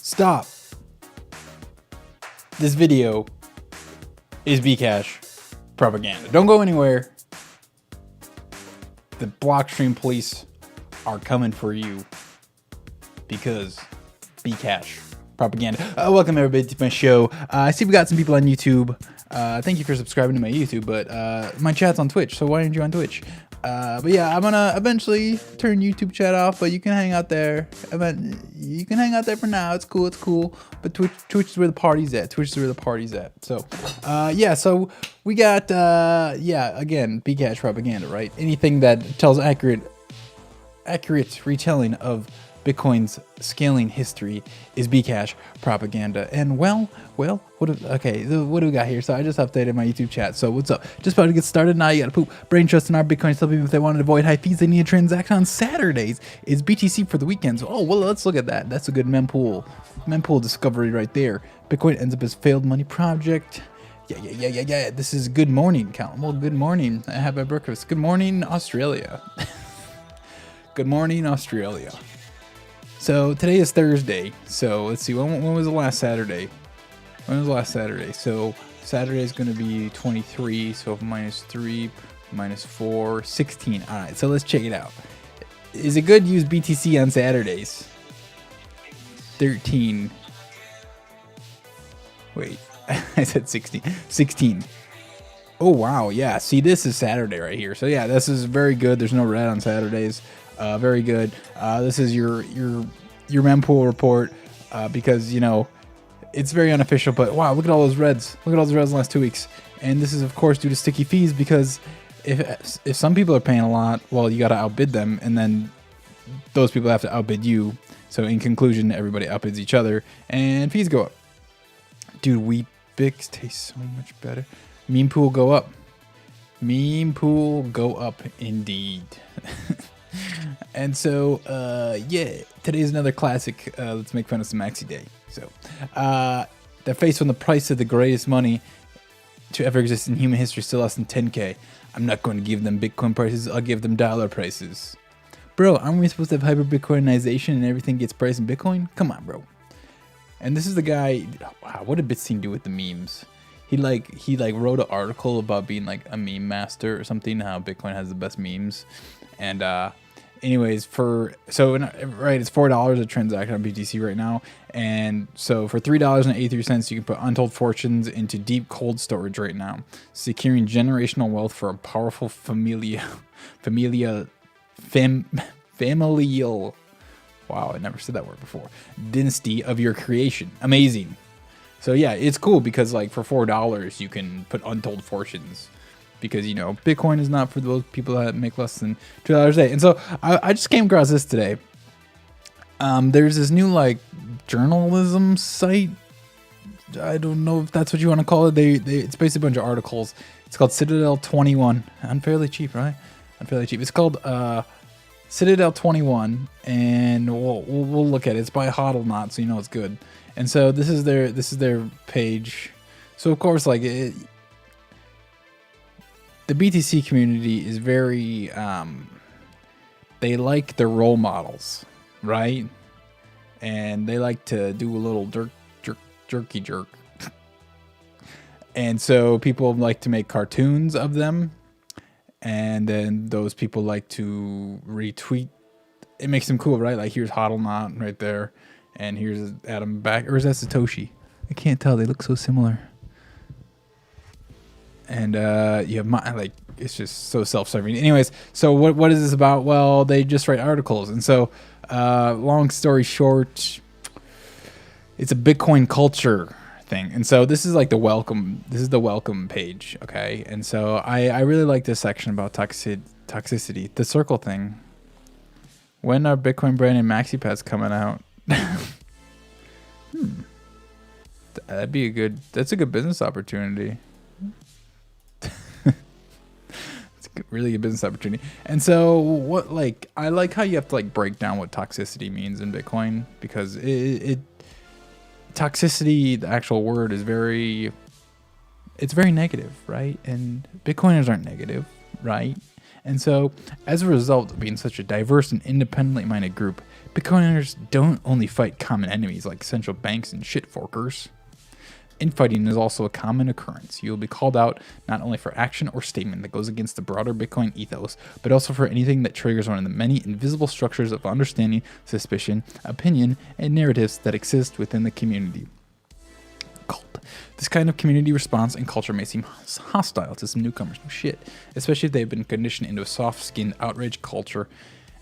Stop. This video is BCASH propaganda. Don't go anywhere. The blockstream police are coming for you because BCASH propaganda. Welcome everybody to my show. I see we got some people on YouTube. Thank you for subscribing to my YouTube, but my chat's on Twitch, so why aren't you on Twitch? But yeah, I'm gonna eventually turn YouTube chat off, but you can hang out there. You can hang out there for now. It's cool. It's cool. But Twitch is where the party's at. Twitch is where the party's at. So, yeah. So we got yeah. Again, BCASH propaganda, right? Anything that tells accurate retelling of Bitcoin's scaling history is BCASH propaganda. And well, what do we got here? So I just updated my YouTube chat. So what's up? Just about to get started now. You gotta poop. Brain trust in our Bitcoin. Tell people if they want to avoid high fees, they need a transaction on Saturdays. Is BTC for the weekends? Oh, well, let's look at that. That's a good mempool discovery right there. Bitcoin ends up as failed money project. Yeah. This is good morning, Collin. Well, good morning. I have my breakfast. Good morning, Australia. Good morning, Australia. So today is Thursday. So let's see. When was the last Saturday? When was the last Saturday? So Saturday is going to be 23. So minus 3, minus 4, 16. All right. So let's check it out. Is it good to use BTC on Saturdays? 13. Wait, I said 16. 16. Oh, wow. Yeah. See, this is Saturday right here. So yeah, this is very good. There's no red on Saturdays. Very good. This is your mempool report because, you know, it's very unofficial, but wow, look at all those reds. Look at all those reds in the last 2 weeks. And this is, of course, due to sticky fees because if some people are paying a lot, well, you got to outbid them, and then those people have to outbid you. So in conclusion, everybody outbids each other, and fees go up. Dude, Wheat Bix tastes so much better. Meme pool go up. Meme pool go up indeed. And so, yeah, today's another classic. Let's make fun of some maxi day. So, they're faced with the price of the greatest money to ever exist in human history, still less than 10K. I'm not going to give them Bitcoin prices. I'll give them dollar prices. Bro, aren't we supposed to have hyper Bitcoinization and everything gets priced in Bitcoin? Come on, bro. And this is the guy. Wow, what did Bitsy do with the memes? He wrote an article about being like a meme master or something. How Bitcoin has the best memes. And anyways, it's $4 a transaction on BTC right now, and so for $3.83 you can put untold fortunes into deep cold storage right now, securing generational wealth for a powerful familial. Wow, I never said that word before. Dynasty of your creation. Amazing. So yeah, it's cool because like for $4 you can put untold fortunes. Because, you know, Bitcoin is not for those people that make less than $2 a day. And so I just came across this today. There's this new, like, journalism site. I don't know if that's what you want to call it. It's basically a bunch of articles. It's called Citadel 21. Unfairly cheap, right? Unfairly cheap. It's called Citadel 21. And we'll look at it. It's by Hodlnot, so you know it's good. And so this is their page. So, of course, like, the BTC community is very, they like their role models, right? And they like to do a little jerky jerk. And so people like to make cartoons of them. And then those people like to retweet. It makes them cool, right? Like here's Hodlnot right there. And here's Adam back. Or is that Satoshi? I can't tell. They look so similar. And you have like it's just so self-serving. Anyways, so what is this about? Well, they just write articles, and so long story short, it's a Bitcoin culture thing. And so this is like the welcome. This is the welcome page, okay? And so I really like this section about toxicity, the circle thing. When are Bitcoin branded maxi pads coming out? That'd be that's a good business opportunity. Really a business opportunity. And so I like how you have to like break down what toxicity means in Bitcoin, because toxicity, the actual word, is very negative, right? And Bitcoiners aren't negative, right? And so, as a result of being such a diverse and independently minded group, Bitcoiners don't only fight common enemies like central banks and shitforkers. Infighting is also a common occurrence. You will be called out not only for action or statement that goes against the broader Bitcoin ethos, but also for anything that triggers one of the many invisible structures of understanding, suspicion, opinion, and narratives that exist within the community. Cult. This kind of community response and culture may seem hostile to some newcomers. No shit. Especially if they've been conditioned into a soft-skinned outrage culture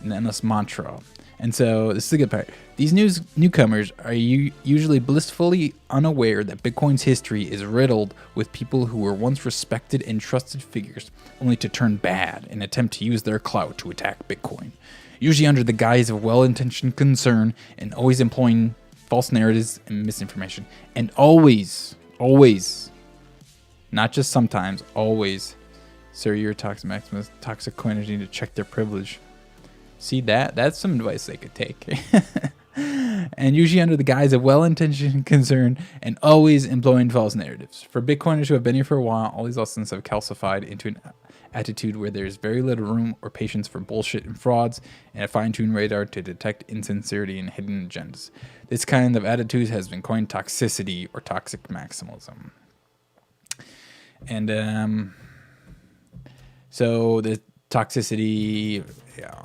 and endless mantra. And so, this is the good part. These newcomers are usually blissfully unaware that Bitcoin's history is riddled with people who were once respected and trusted figures, only to turn bad and attempt to use their clout to attack Bitcoin. Usually under the guise of well-intentioned concern and always employing false narratives and misinformation. And always, not just sometimes, always, sir, you're a toxic maximus, toxic coiners need to check their privilege. See, that's some advice they could take. And usually under the guise of well-intentioned concern and always employing false narratives. For Bitcoiners who have been here for a while, all these lessons have calcified into an attitude where there's very little room or patience for bullshit and frauds, and a fine-tuned radar to detect insincerity and hidden agendas. This kind of attitude has been coined toxicity or toxic maximalism. And so the toxicity, yeah,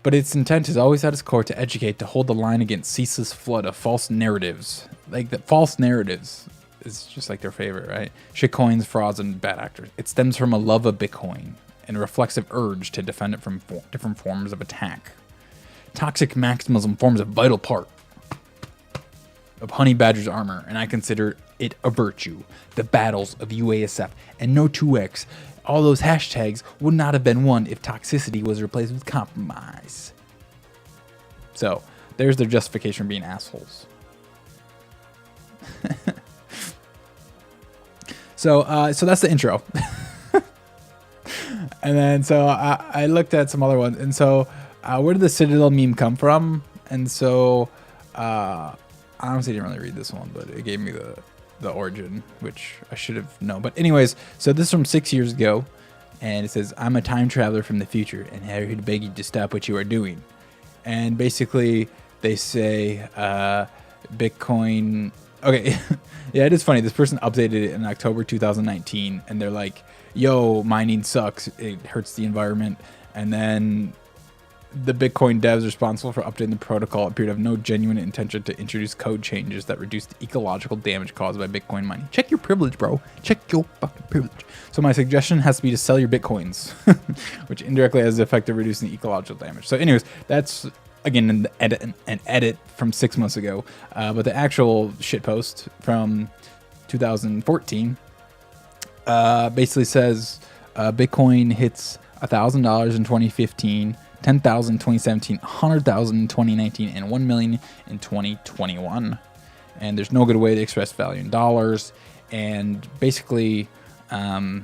but its intent is always at its core to educate, to hold the line against ceaseless flood of false narratives. Like the false narratives is just like their favorite, right? Shitcoins, frauds, and bad actors. It stems from a love of Bitcoin and a reflexive urge to defend it from different forms of attack. Toxic maximalism forms a vital part of Honey Badger's armor, and I consider it a virtue. The battles of UASF and No 2X, all those hashtags would not have been won if toxicity was replaced with compromise. So, there's their justification for being assholes. So that's the intro. And then, so I looked at some other ones. And so, where did the Citadel meme come from? And so, I honestly didn't really read this one, but it gave me the origin, which I should have known. But anyways, so this is from 6 years ago, and it says, I'm a time traveler from the future, and I'm here to beg you to stop what you are doing. And basically, they say, Bitcoin... Okay, yeah, it is funny. This person updated it in October 2019, and they're like, yo, mining sucks. It hurts the environment. And then the Bitcoin devs responsible for updating the protocol appear to have no genuine intention to introduce code changes that reduce the ecological damage caused by Bitcoin mining. Check your privilege, bro. Check your fucking privilege. So my suggestion has to be to sell your Bitcoins, which indirectly has the effect of reducing the ecological damage. So anyways, that's, again, an edit from 6 months ago. But the actual shitpost from 2014 basically says Bitcoin hits $1,000 in 2015, 10,000 in 2017, 100,000 in 2019, and 1 million in 2021. And there's no good way to express value in dollars. And basically, I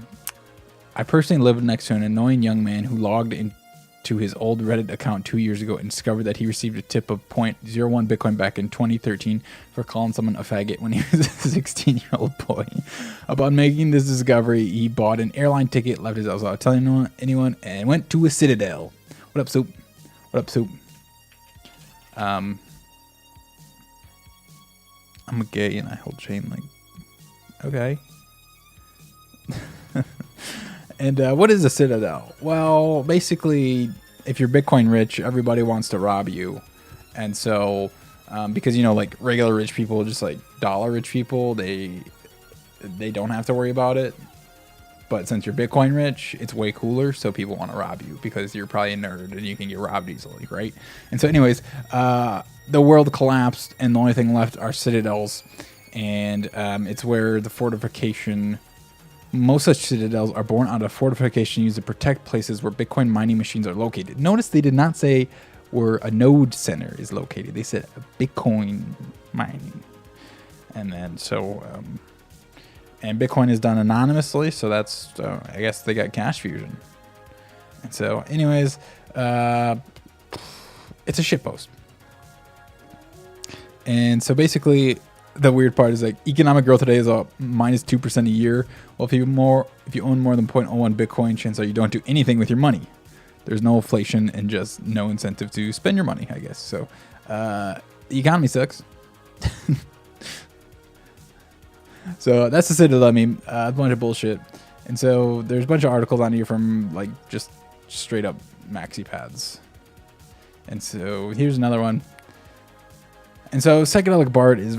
personally lived next to an annoying young man who logged into his old Reddit account 2 years ago and discovered that he received a tip of 0.01 Bitcoin back in 2013 for calling someone a faggot when he was a 16-year-old boy. Upon making this discovery, he bought an airline ticket, left his house without telling anyone, and went to a Citadel. What up, Soup? What up, Soup? I'm a gay and I hold chain link. Okay. And what is a Citadel? Well, basically, if you're Bitcoin rich, everybody wants to rob you. And so, because, like regular rich people, just like dollar rich people, they don't have to worry about it. But since you're Bitcoin rich, it's way cooler, so people want to rob you because you're probably a nerd and you can get robbed easily, right? And so anyways, the world collapsed and the only thing left are citadels. And it's where the fortification... Most such citadels are born out of fortification used to protect places where Bitcoin mining machines are located. Notice they did not say where a node center is located. They said Bitcoin mining. And then and Bitcoin is done anonymously, so that's, I guess they got cash fusion. And so, anyways, it's a shitpost. And so basically, the weird part is like economic growth today is up -2% a year. Well, if you own more than 0.01 Bitcoin, chances are you don't do anything with your money. There's no inflation and just no incentive to spend your money, I guess. So the economy sucks. So that's the Citadel meme. A bunch of bullshit. And so there's a bunch of articles on here from like just straight up maxi pads. And so here's another one. And so Psychedelic Bart is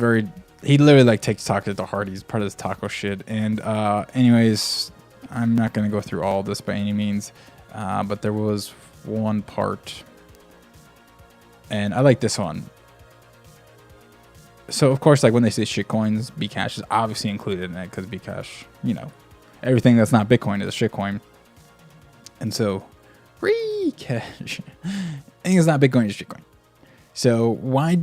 he literally like takes taco to heart. He's part of this taco shit. And anyways, I'm not going to go through all this by any means. But there was one part. And I like this one. So, of course, like when they say shitcoins, BCASH is obviously included in it because BCASH, you know, everything that's not Bitcoin is a shitcoin. And so, BCASH, anything that's not Bitcoin is shitcoin. So, why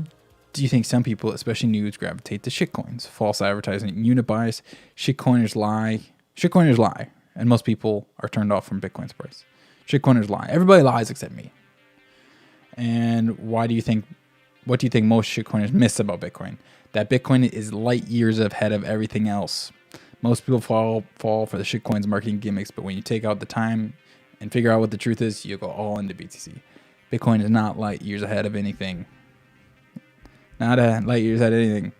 do you think some people, especially noobs, gravitate to shitcoins? False advertising, unit bias, shitcoiners lie. Shitcoiners lie. And most people are turned off from Bitcoin's price. Shitcoiners lie. Everybody lies except me. And what do you think most shitcoiners miss about Bitcoin? That Bitcoin is light years ahead of everything else. Most people fall for the shitcoins marketing gimmicks, but when you take out the time and figure out what the truth is, you go all into BTC. Bitcoin is not light years ahead of anything. Not a light years ahead of anything.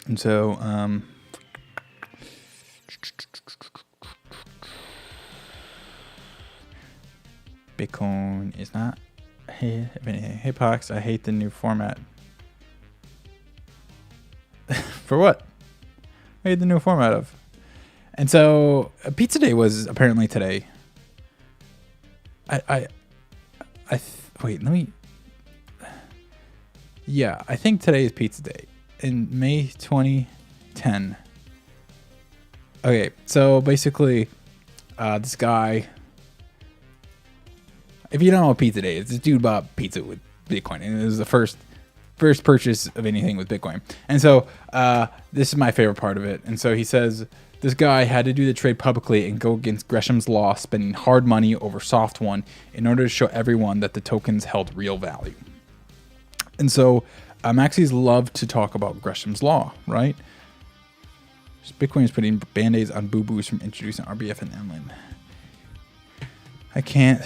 And so, Bitcoin is not Hipox. I hate the new format. For what? I hate the new format of. And so Pizza Day was apparently today. Wait, let me. Yeah, I think today is Pizza Day in May 2010. Okay, so basically, this guy. If you don't know what Pizza Day is, this dude bought pizza with Bitcoin, and it was the first purchase of anything with Bitcoin. And so this is my favorite part of it. And so he says this guy had to do the trade publicly and go against Gresham's law, spending hard money over soft one in order to show everyone that the tokens held real value. And so maxis love to talk about Gresham's law, right? Bitcoin is putting band-aids on boo-boos from introducing RBF and Emlyn. I can't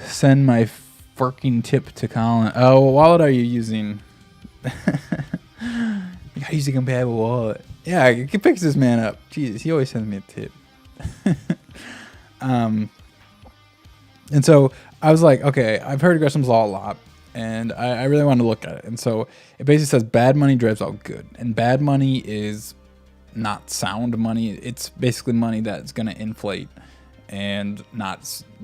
send my fucking tip to Collin. Oh, what wallet are you using? You gotta use a compatible wallet. Yeah, I can fix this man up. Jesus, he always sends me a tip. And so I was like, okay, I've heard Gresham's law a lot, and I really want to look at it. And so it basically says bad money drives out good, and bad money is not sound money. It's basically money that's gonna inflate. And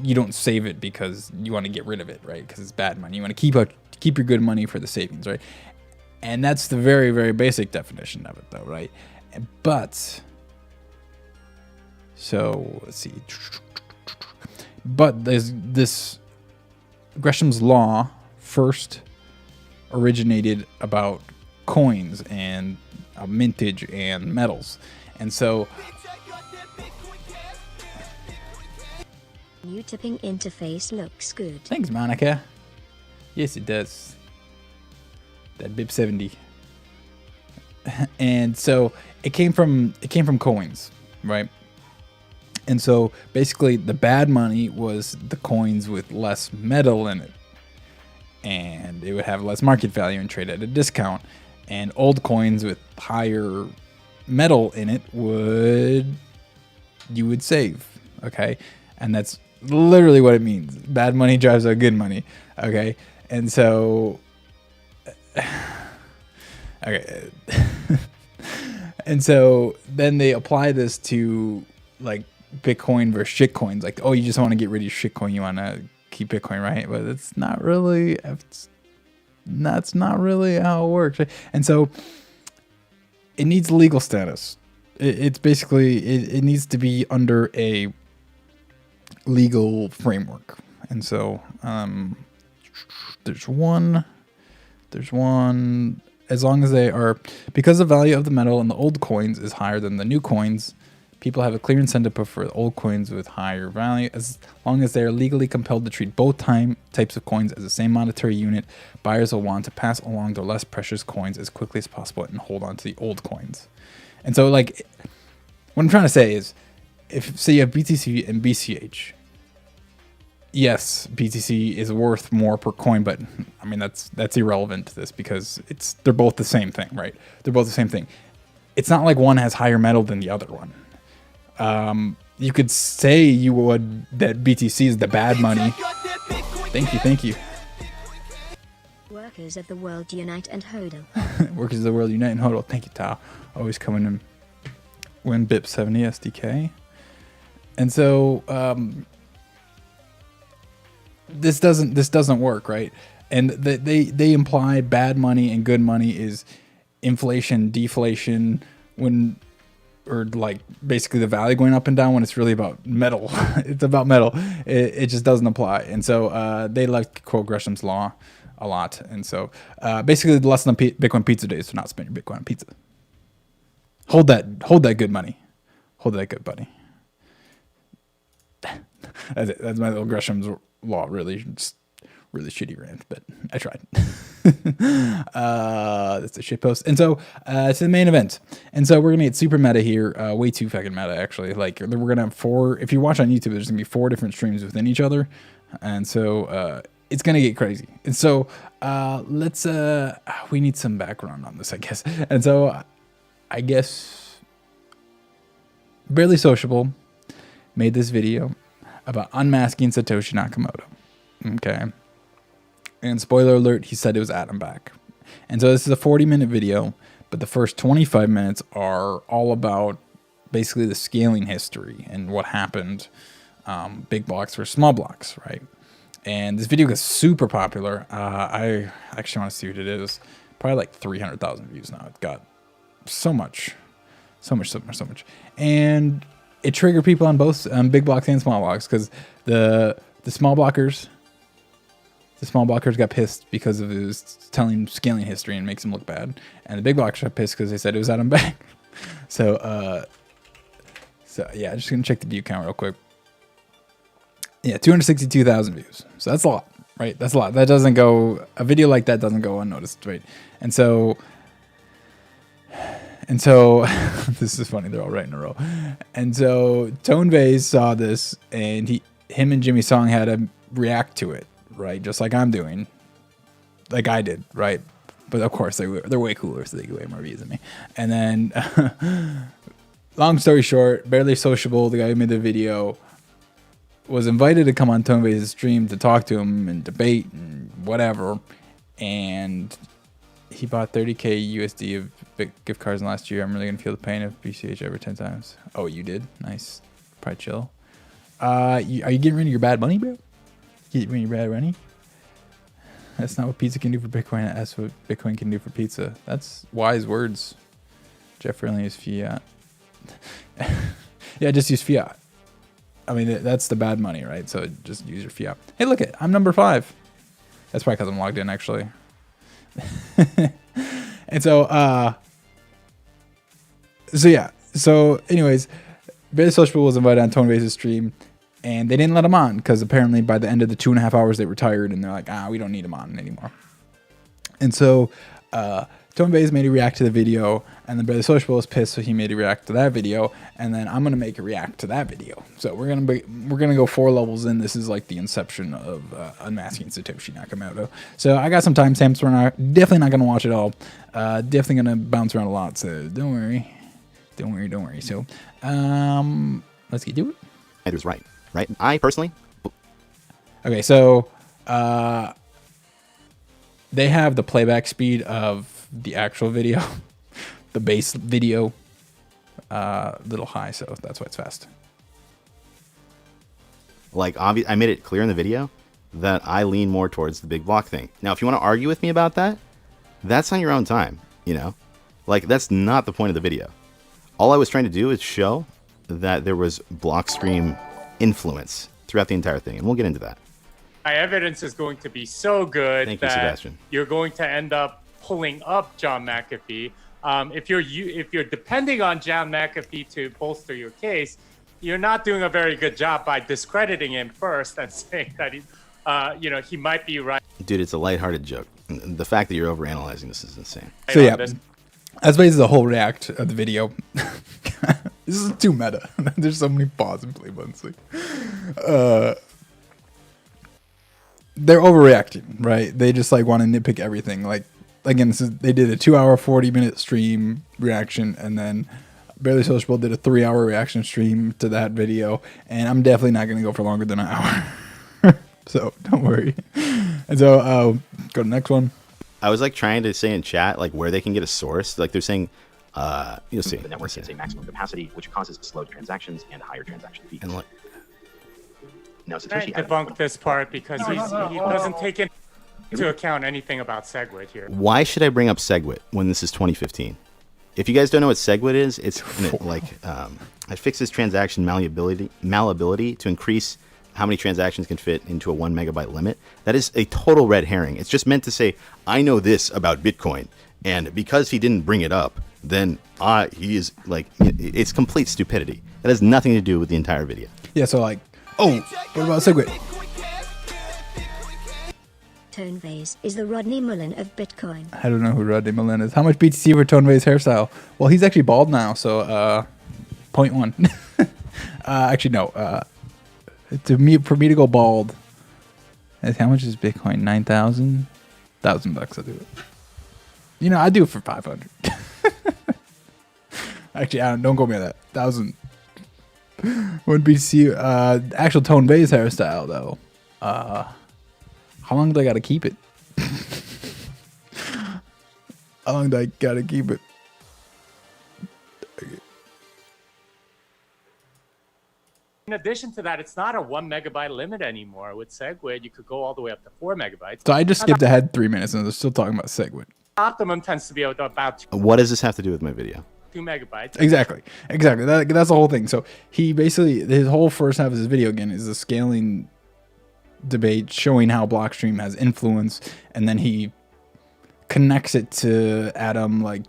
you don't save it because you want to get rid of it, right? Because it's bad money. You want to keep your good money for the savings, right? And that's the very, very basic definition of it, though, right? But so let's see. But there's this Gresham's law first originated about coins and mintage and metals, and so. New tipping interface looks good. Thanks, Monica. Yes, it does. That BIP 70. And so it came from coins, right? And so basically the bad money was the coins with less metal in it. And it would have less market value and trade at a discount. And old coins with higher metal in it you would save. Okay? And that's literally what it means. Bad money drives out good money. Okay. And so, okay. And so then they apply this to like Bitcoin versus shitcoins. Like, oh, you just want to get rid of your shitcoin. You want to keep Bitcoin, right? But that's not really how it works. Right? And so it needs legal status. It's basically, it needs to be under a legal framework. And so there's one as long as they are, because the value of the metal in the old coins is higher than the new coins, People have a clear incentive to prefer old coins with higher value as long as they are legally compelled to treat both types of coins as the same monetary unit. Buyers will want to pass along their less precious coins as quickly as possible and hold on to the old coins. And so, like, what I'm trying to say is, if say you have BTC and BCH, yes, BTC is worth more per coin, but I mean that's irrelevant to this because they're both the same thing, right? They're both the same thing. It's not like one has higher metal than the other one. You could say that BTC is the bad money. Thank you. Workers of the world unite and hodl. Workers of the world unite and hodl. Thank you, Tao. Always coming in. Win BIP 70 SDK. And so this doesn't work, right? And they imply bad money and good money is inflation, deflation, or like basically the value going up and down when it's really about metal. It's about metal. It just doesn't apply. And so they like to quote Gresham's law a lot. And so basically the lesson of Bitcoin Pizza Day is to not spend your Bitcoin on pizza. Hold that good money. Hold that good money. That's it. That's my little Gresham's law. Really shitty rant, but I tried. That's a shit post. And so it's the main event. And so we're gonna get super meta here. Way too fucking meta, actually. Like we're gonna have 4. If you watch on YouTube, there's gonna be 4 different streams within each other, and so it's gonna get crazy. And so let's we need some background on this, I guess. And so I guess Barely Sociable made this video about unmasking Satoshi Nakamoto. Okay. And spoiler alert, he said it was Adam back. And so this is a 40-minute video, but the first 25 minutes are all about basically the scaling history and what happened, big blocks versus small blocks, right? And this video got super popular. I actually want to see what it is. Probably like 300,000 views now. It got so much. And it triggered people on both big blocks and small blocks because the small blockers got pissed because of his telling scaling history and makes him look bad, and the big blockers got pissed because they said it was Adam back. So yeah, just gonna check the view count real quick. Yeah, 262,000 views. So that's a lot, right? That's a lot. That doesn't go. A video like that doesn't go unnoticed, right? And so this is funny. They're all right in a row. And so Tone Vase saw this, and him and Jimmy Song had to react to it, right? Just like I'm doing, like I did, right? But of course they're way cooler, so they get way more views than me. And then, long story short, Barely Sociable, the guy who made the video, was invited to come on Tone Vase's stream to talk to him and debate and whatever. And he bought 30K USD of gift cards in last year. I'm really gonna feel the pain of BCH over 10 times. Oh, you did? Nice. Probably chill. Are you getting rid of your bad money, bro? Getting rid of your bad money? That's not what pizza can do for Bitcoin. That's what Bitcoin can do for pizza. That's wise words. Jeff really used fiat. Yeah, just use fiat. I mean, that's the bad money, right? So just use your fiat. Hey, look it. I'm number 5. That's probably because I'm logged in, actually. And so yeah. So anyways, Barely Sociable was invited on Tone Vase's stream, and they didn't let him on because apparently by the end of the 2.5 hours they were tired, and they're like, we don't need him on anymore. And so Tone Vase made a react to the video, and then Barely Sociable was pissed, so he made a react to that video, and then I'm gonna make a react to that video. So we're gonna go 4 levels in. This is like the inception of unmasking Satoshi Nakamoto. So I got some timestamps. We're definitely not gonna watch it all. Definitely gonna bounce around a lot. So don't worry. So let's get to it. Andrew's right. I personally. Okay, so they have the playback speed of the actual video, the base video, little high, so that's why it's fast. Like, I made it clear in the video that I lean more towards the big block thing. Now, if you want to argue with me about that, that's on your own time, you know? Like, that's not the point of the video. All I was trying to do is show that there was Blockstream influence throughout the entire thing, and we'll get into that. My evidence is going to be so good Thank you, that Sebastian. you're going to end up pulling up John McAfee. if you're depending on John McAfee to bolster your case, you're not doing a very good job by discrediting him first and saying that he might be right. Dude, it's a lighthearted joke. The fact that you're overanalyzing this is insane. So yeah, that's basically the whole react of the video. This is too meta. There's so many pause and play buttons. They're overreacting, right? They just like want to nitpick everything. Like again, they did a 2-hour, 40-minute stream reaction, and then Barely Sociable did a 3-hour reaction stream to that video, and I'm definitely not going to go for longer than an hour. So don't worry. And so go to the next one. I was like trying to say in chat like where they can get a source. Like they're saying, you'll see. The network hits a maximum capacity, which causes slowed transactions and higher transaction fees. And like, Now, I Satoshi debunked this part because he doesn't take into account anything about SegWit here. why should I bring up SegWit when this is 2015? If you guys don't know what SegWit is, it's like it fixes transaction malleability to increase how many transactions can fit into a 1 megabyte limit. That is a total red herring. It's just meant to say, I know this about Bitcoin, and because he didn't bring it up, then he is like, it's complete stupidity. That has nothing to do with the entire video. Yeah, so like, oh, what about SegWit? Tonevase is the Rodney Mullen of Bitcoin. I don't know who Rodney Mullen is. How much BTC for Toneva's hairstyle? Well, he's actually bald now, so 0.1. Actually, no. For me to go bald, how much is Bitcoin? 9,000? $1,000 I'll do it. You know, I'd do it for 500. Actually, don't go me on that. 1,000. When BTC, actual Toneva's hairstyle though. How long do I gotta keep it? How long do I gotta keep it? Okay. In addition to that, it's not a 1 megabyte limit anymore. With SegWit, you could go all the way up to 4 megabytes. So I just skipped ahead 3 minutes and they're still talking about SegWit. Optimum tends to be about What does this have to do with my video? 2 megabytes. Exactly. That's the whole thing. So he basically, his whole first half of his video again is a scaling debate showing how Blockstream has influence, and then he connects it to Adam like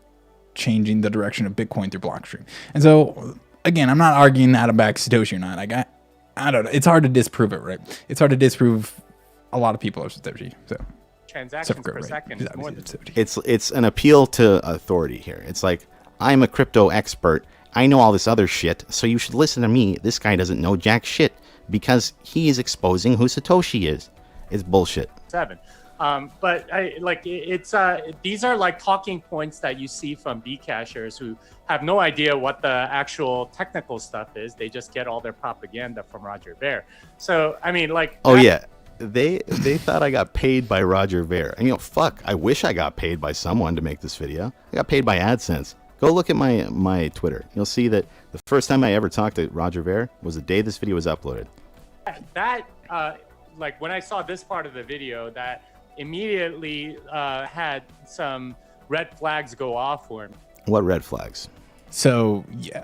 changing the direction of Bitcoin through Blockstream. And so again, I'm not arguing Adam backs Satoshi or not. Like I don't know. It's hard to disprove it, right? It's hard to disprove a lot of people are Satoshi. So Transactions per second is more than Satoshi. It's an appeal to authority here. It's like, I'm a crypto expert. I know all this other shit, so you should listen to me. This guy doesn't know jack shit because he is exposing who Satoshi is. It's bullshit. 7. But these are like talking points that you see from BCASHers who have no idea what the actual technical stuff is. They just get all their propaganda from Roger Ver. So, I mean, like... Oh, yeah. They thought I got paid by Roger Ver. And, fuck, I wish I got paid by someone to make this video. I got paid by AdSense. Go look at my Twitter. You'll see that the first time I ever talked to Roger Ver was the day this video was uploaded. Like when I saw this part of the video, that immediately had some red flags go off for me. What red flags? So yeah,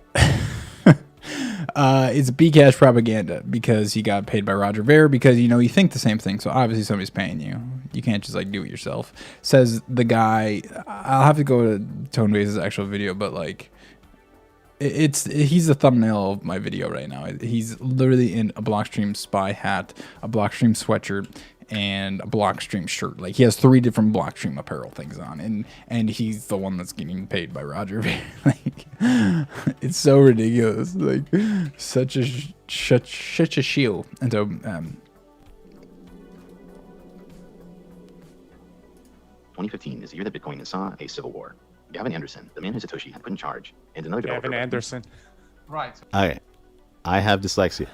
it's BCASH propaganda because he got paid by Roger Ver because you think the same thing. So obviously somebody's paying you. You can't just like do it yourself. Says the guy. I'll have to go to Tonevase's actual video, but like, he's the thumbnail of my video right now. He's literally in a Blockstream spy hat, a Blockstream sweatshirt, and a Blockstream shirt. Like he has 3 different Blockstream apparel things on, and he's the one that's getting paid by Roger Ver. Like it's so ridiculous. Like such a shield. And so 2015 is the year that Bitcoin saw a civil war. Gavin Anderson, the man who Satoshi had put in charge, and another developer. Gavin Anderson. right. Okay. I have dyslexia.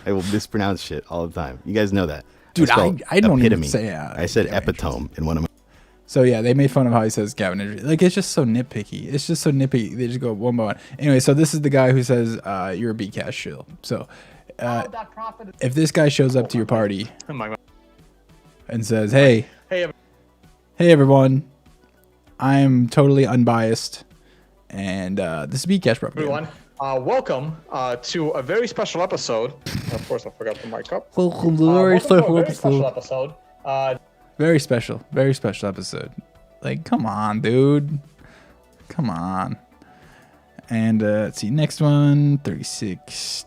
I will mispronounce shit all the time. You guys know that. Dude, I don't epitome. even say I said Gavin epitome in one of my... So yeah, they made fun of how he says Gavin Anderson. Like it's just so nitpicky. It's just so nitpicky. They just go one by one. Anyway, so this is the guy who says you're a BCASH shill. So if this guy shows up to your party Oh my God. and says, hey everyone, I'm totally unbiased, and this is BCASH propaganda. Everyone, welcome to a very special episode. Of course, I forgot the mic up. Welcome to a very special episode. episode. Very special episode. Like, come on, dude. Come on. And let's see, next one, 36.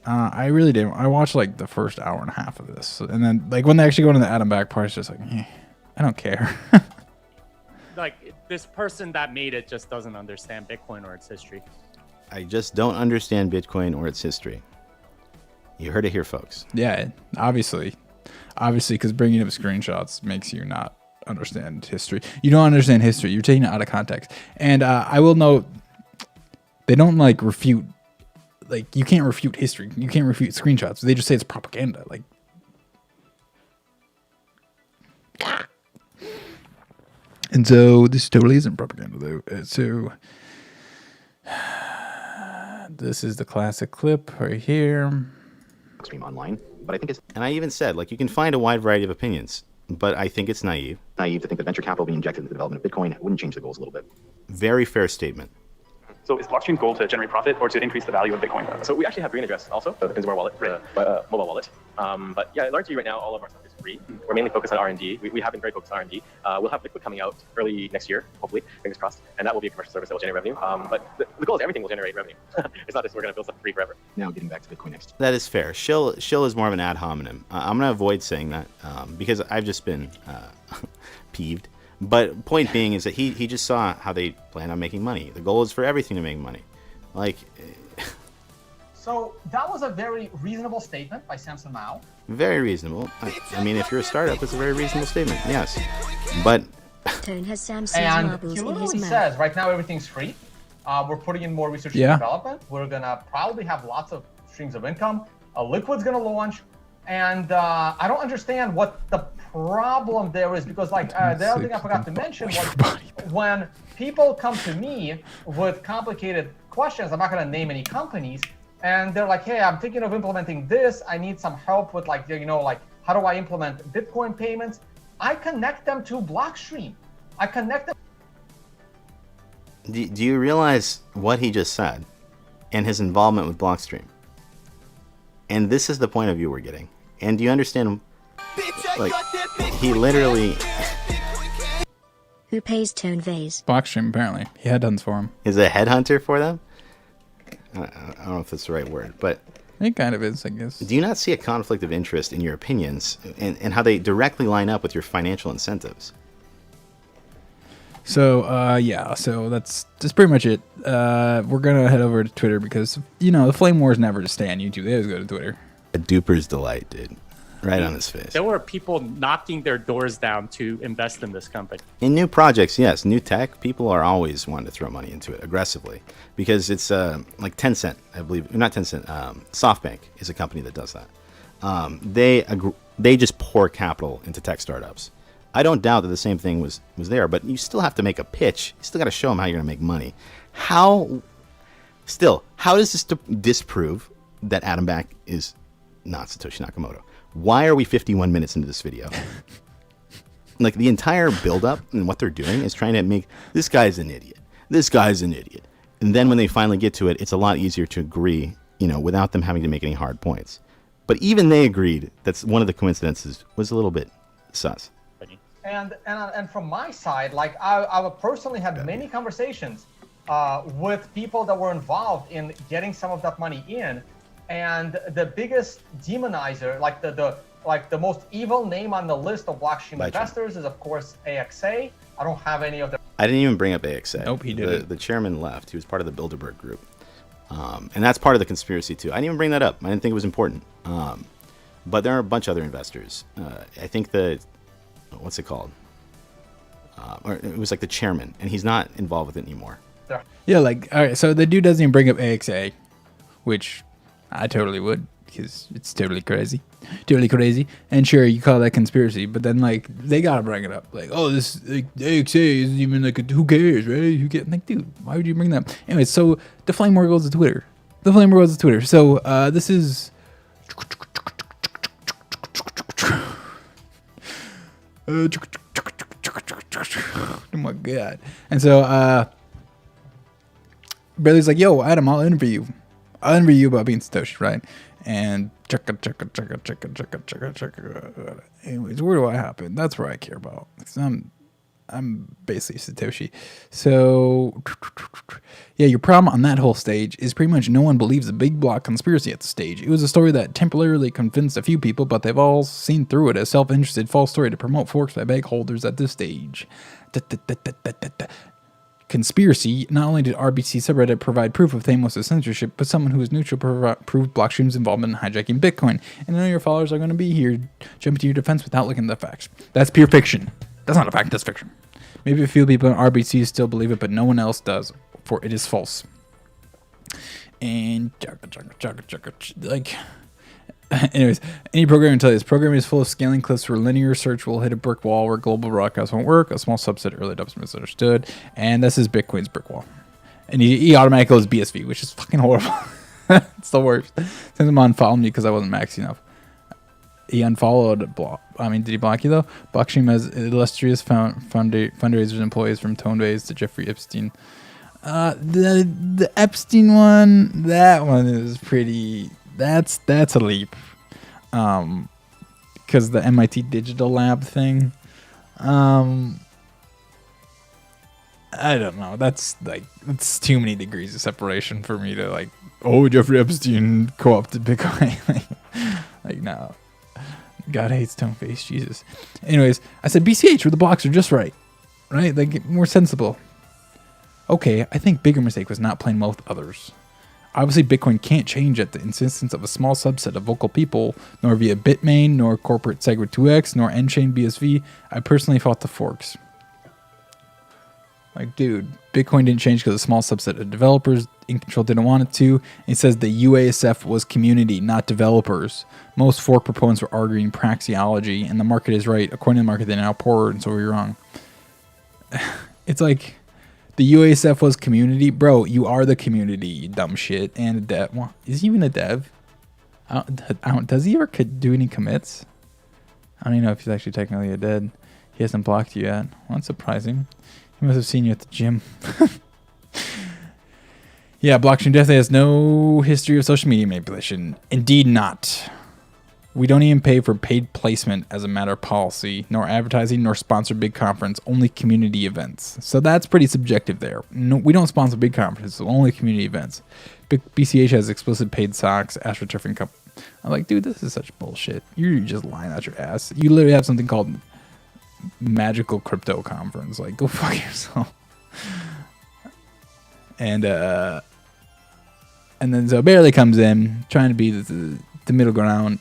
I really didn't. I watched like the first hour and a half of this, and then like when they actually go into the Adam Back part, it's just like, I don't care. Like this person that made it just doesn't understand Bitcoin or its history. I just don't understand Bitcoin or its history. You heard it here, folks. Yeah, obviously, because bringing up screenshots makes you not understand history. You don't understand history. You're taking it out of context. And I will note, they don't like refute. Like you can't refute history. You can't refute screenshots. They just say it's propaganda. Like. And so this totally isn't propaganda, though. So this is the classic clip right here. Stream online, but I think it's And I even said, like, you can find a wide variety of opinions, but I think it's naive. naive to think that venture capital being injected into the development of Bitcoin wouldn't change the goals a little bit. Very fair statement. So is blockchain's goal to generate profit or to increase the value of Bitcoin? So we actually have green address also, the consumer wallet, mobile wallet. But yeah, largely right now, all of our stuff is free. We're mainly focused on R&D. We have been very focused on R&D. We'll have Liquid coming out early next year, hopefully, fingers crossed. And that will be a commercial service that will generate revenue. But the goal is everything will generate revenue. It's not just we're going to build something free forever. Now getting back to Bitcoin next. That is fair. Shill is more of an ad hominem. I'm going to avoid saying that because I've just been peeved. But point being is that he just saw how they plan on making money. The goal is for everything to make money. Like, So that was a very reasonable statement by Samson Mao. very reasonable. I mean, if you're a startup, it's a very reasonable statement. Yes. But Tone has Samson's And marbles he in his literally mouth. says right now everything's free. We're putting in more research Yeah. and development. We're gonna probably have lots of streams of income. Liquid's gonna launch, and I don't understand what the problem there is, because like the other thing I forgot to mention was when people come to me with complicated questions, I'm not gonna name any companies, and they're like, hey, I'm thinking of implementing this. I need some help with like, like how do I implement Bitcoin payments? I connect them to Blockstream. I connect them. do you realize what he just said and his involvement with Blockstream? And this is the point of view we're getting. And do you understand? Like, he literally Who pays Tone Vase? Blockstream, apparently. He had done for him. is a headhunter for them. I don't know if that's the right word, but It kind of is, I guess. do you not see a conflict of interest in your opinions and how they directly line up with your financial incentives? So, yeah, so that's pretty much it. We're going to head over to Twitter because, the Flame Wars never just stay on YouTube. They always go to Twitter. A duper's delight, dude. Right on his face. There were people knocking their doors down to invest in this company. In new projects, yes, new tech, people are always wanting to throw money into it aggressively because it's like Tencent, I believe, not Tencent, SoftBank is a company that does that. They just pour capital into tech startups. I don't doubt that the same thing was there, but you still have to make a pitch. You still got to show them how you're going to make money. How does this disprove that Adam Back is not Satoshi Nakamoto? Why are we 51 minutes into this video? Like, the entire build-up and what they're doing is trying to make, this guy's an idiot. This guy's an idiot. And then when they finally get to it, it's a lot easier to agree, without them having to make any hard points. But even they agreed that one of the coincidences was a little bit sus. And from my side, like I personally had many conversations with people that were involved in getting some of that money in, and the biggest demonizer, like the most evil name on the list of blockchain investors is of course AXA. I don't have any of them. I didn't even bring up AXA. Nope, he didn't. The chairman left. He was part of the Bilderberg group, and that's part of the conspiracy too. I didn't even bring that up. I didn't think it was important. But there are a bunch of other investors. I think what's it called? Or it was like the chairman, and he's not involved with it anymore. Yeah, like, all right, so the dude doesn't even bring up AXA, which I totally would, because it's totally crazy. Totally crazy. And sure, you call that conspiracy, but then, like, they gotta bring it up. Like, oh, this like, AXA isn't even like, who cares, right? Who get like, dude, why would you bring that up? Anyway, so the Flame War goes to Twitter. So, this is... oh my god. And so Bradley's like, yo, Adam, I'll interview you about being Satoshi, right? And Checka. Anyways, where do I happen? That's where I care about. 'Cause I'm basically Satoshi. So, yeah, your problem on that whole stage is pretty much no one believes the big block conspiracy at the stage. It was a story that temporarily convinced a few people, but they've all seen through it as self-interested false story to promote forks by bag holders at this stage. Conspiracy. Not only did RBC subreddit provide proof of Thanos' censorship, but someone who was neutral proved Blockstream's involvement in hijacking Bitcoin. And none of your followers are going to be here jumping to your defense without looking at the facts. That's pure fiction. That's not a fact, that's fiction. Maybe a few people in RBC still believe it, but no one else does, for it is false. And like, anyways, any programmer can tell you this. Programming is full of scaling cliffs where linear search will hit a brick wall where global broadcast won't work. A small subset early adopters misunderstood, and this is Bitcoin's brick wall. And he automatically goes BSV, which is fucking horrible. It's the worst. Since him unfollowed me because I wasn't maxing enough. He unfollowed block. I mean, did he block you though? Blockstream has illustrious fundraisers employees from Tonebase to Jeffrey Epstein. The Epstein one, that one is pretty. That's a leap. Because the MIT Digital Lab thing. I don't know. That's too many degrees of separation for me to like. Oh, Jeffrey Epstein co-opted Bitcoin. like no. God hates Toneface, Jesus. Anyways, I said BCH where the blocks are just right. Right? Like, more sensible. Okay, I think bigger mistake was not playing well with others. Obviously, Bitcoin can't change at the insistence of a small subset of vocal people, nor via Bitmain, nor corporate Segwit 2x, nor Nchain BSV. I personally fought the forks. Like, dude, Bitcoin didn't change because a small subset of developers in control didn't want it to. It says the UASF was community, not developers. Most fork proponents were arguing praxeology, and the market is right. According to the market, they're now poorer, and so we're wrong. It's like, the UASF was community? Bro, you are the community, you dumb shit. And a dev. Well, is he even a dev? Does he ever do any commits? I don't even know if he's actually technically a dev. He hasn't blocked you yet. Well, that's surprising. He must have seen you at the gym. Yeah, Blockchain definitely has no history of social media manipulation. Indeed not. We don't even pay for paid placement as a matter of policy, nor advertising, nor sponsor big conference, only community events. So that's pretty subjective there. No, we don't sponsor big conferences, so only community events. BCH has explicit paid socks, AstroTurfing Cup. I'm like, dude, this is such bullshit. You're just lying out your ass. You literally have something called Magical Crypto Conference. Like, go fuck yourself. And then so Barely comes in, trying to be the middle ground.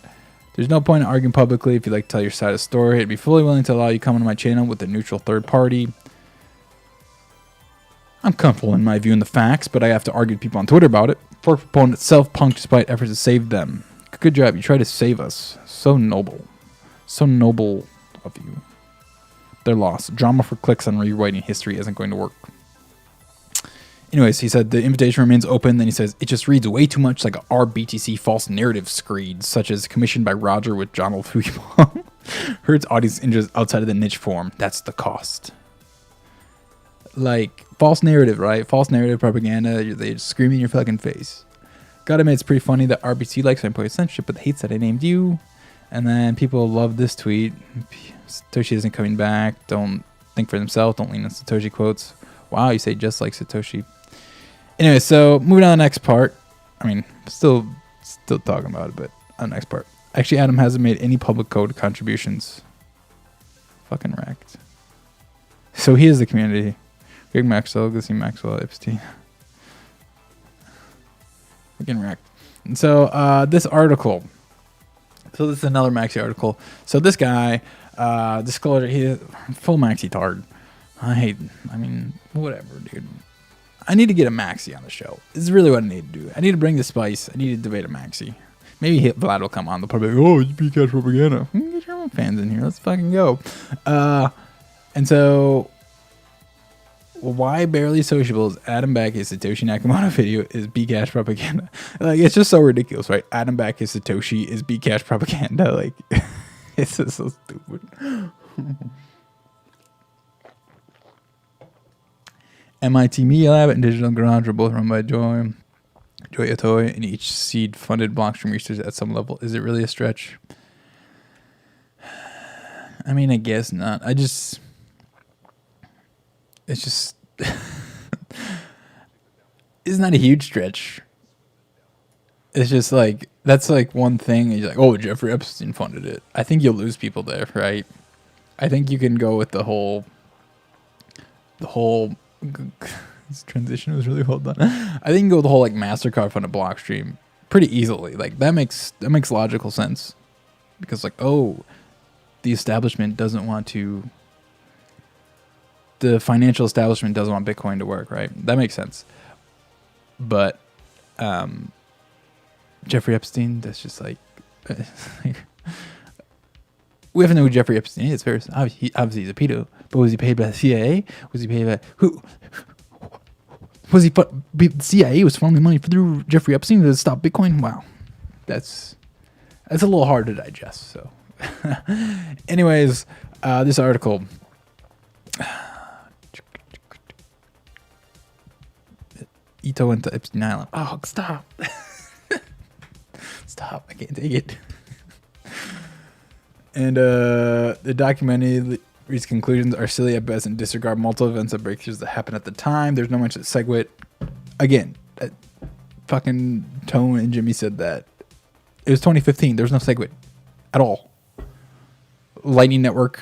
There's no point in arguing publicly if you like to tell your side of the story. I'd be fully willing to allow you to come onto my channel with a neutral third party. I'm comfortable in my view in the facts, but I have to argue with people on Twitter about it. Fork proponent self-punked despite efforts to save them. Good job, you tried to save us. So noble. So noble of you. They're lost. Drama for clicks on rewriting history isn't going to work. Anyways, he said the invitation remains open. Then he says it just reads way too much like a RBTC false narrative screed, such as commissioned by Roger with John Fugiball. Hurts audience interest outside of the niche form. That's the cost. Like, false narrative, right? False narrative propaganda. They just scream in your fucking face. Gotta admit, it's pretty funny that RBC likes my employee censorship, but hates that I named you. And then people love this tweet. Satoshi isn't coming back. Don't think for themselves. Don't lean on Satoshi quotes. Wow, you say just like Satoshi. Anyway, so moving on to the next part. I mean, still talking about it, but on the next part. Actually, Adam hasn't made any public code contributions. Fucking wrecked. So he is the community. Greg Maxwell, go see Maxwell Epstein. Fucking wrecked. And so this article. So this is another Maxi article. So this guy, disclosure, he's full Maxi tard. I mean, whatever, dude. I need to get a Maxi on the show. This is really what I need to do. I need to bring the spice. I need to debate a Maxi. Maybe Vlad will come on. They'll probably be like, oh, it's BCASH propaganda. Get your own fans in here. Let's fucking go. And so, why Barely Sociable is Adam Back is Satoshi Nakamoto video is BCASH propaganda. Like, it's just so ridiculous, right? Adam Back is Satoshi is BCASH propaganda. Like, it's just so stupid. MIT Media Lab and Digital Garage are both run by Joy. Joy Otoy and each seed funded blockstream research at some level. Is it really a stretch? I mean, I guess not. It's just, it's not a huge stretch. It's just like, that's like one thing. You're like, oh, Jeffrey Epstein funded it. I think you'll lose people there, right? I think you can go with the whole, this transition was really well done. I think you can go with the whole like MasterCard funded blockstream pretty easily. Like that makes logical sense because like, oh, the establishment doesn't want to, the financial establishment doesn't want Bitcoin to work, right? That makes sense. But Jeffrey Epstein, that's just like, we have to know who Jeffrey Epstein is first. Obviously he's a pedo, but was he paid by the CIA? Was he paid by who? Was he? The CIA was funneling money through Jeffrey Epstein to stop Bitcoin. Wow, that's a little hard to digest. So. Anyways, this article. Ito went to Epstein Island. Oh, stop. Stop. I can't take it. And the documentary's conclusions are silly at best and disregard multiple events of breakthroughs that happened at the time. There's no mention of SegWit. Again, fucking Tone and Jimmy said that. It was 2015. There was no SegWit at all. Lightning Network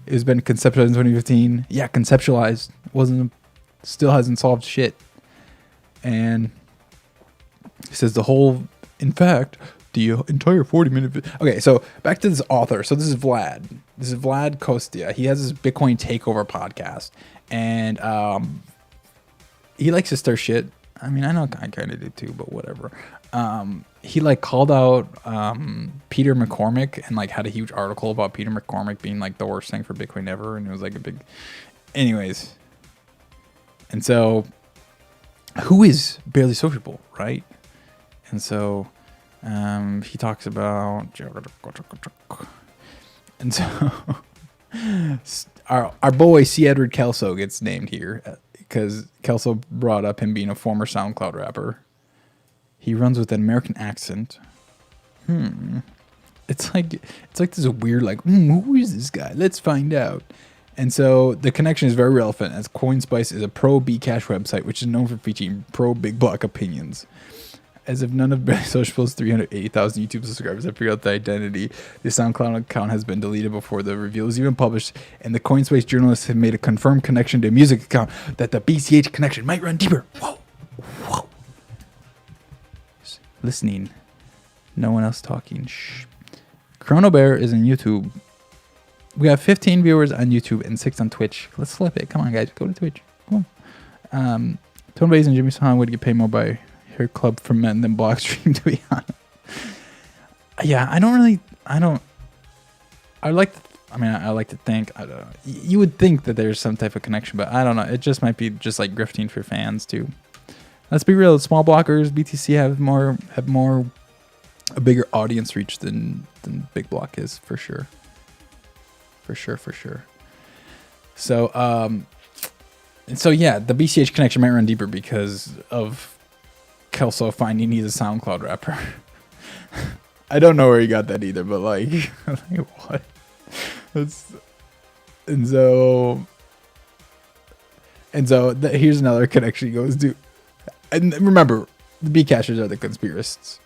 has been conceptualized in 2015. Yeah, conceptualized. Still hasn't solved shit. And he says in fact, the entire 40-minute okay, so back to this author. So this is Vlad. This is Vlad Kostia. He has this Bitcoin Takeover podcast. And he likes to stir shit. I mean, I know I kind of do too, but whatever. He like called out Peter McCormick and like had a huge article about Peter McCormick being like the worst thing for Bitcoin ever, and it was like a big. Anyways, and so who is Barely Sociable, right? And so he talks about, and so our boy C. Edward Kelso gets named here because Kelso brought up him being a former SoundCloud rapper. He runs with an American accent. It's like this weird like, who is this guy? Let's find out. And so the connection is very relevant as CoinSpice is a pro BCASH website which is known for featuring pro big block opinions. As if none of Barely Sociable's 380,000 YouTube subscribers have figured out the identity, the SoundCloud account has been deleted before the reveal was even published, and the CoinSpace journalists have made a confirmed connection to a music account that the BCH connection might run deeper. Whoa. Listening. No one else talking. Shh. Chrono Bear is on YouTube. We have 15 viewers on YouTube and 6 on Twitch. Let's flip it. Come on, guys. Go to Twitch. Come on. Tone Bays and Jimmy Sahan would get paid more by her club for men than Blockstream, to be honest. Yeah, I like to think, I don't know. You would think that there's some type of connection, but I don't know. It just might be just like grifting for fans too. Let's be real. Small blockers, BTC have a bigger audience reach than Big Block is for sure. For sure. So, yeah, the BCH connection might run deeper because of Kelso finding he's a SoundCloud rapper. I don't know where he got that either, but like what? Here's another connection he goes to. And remember, the BCashers are the conspiracists.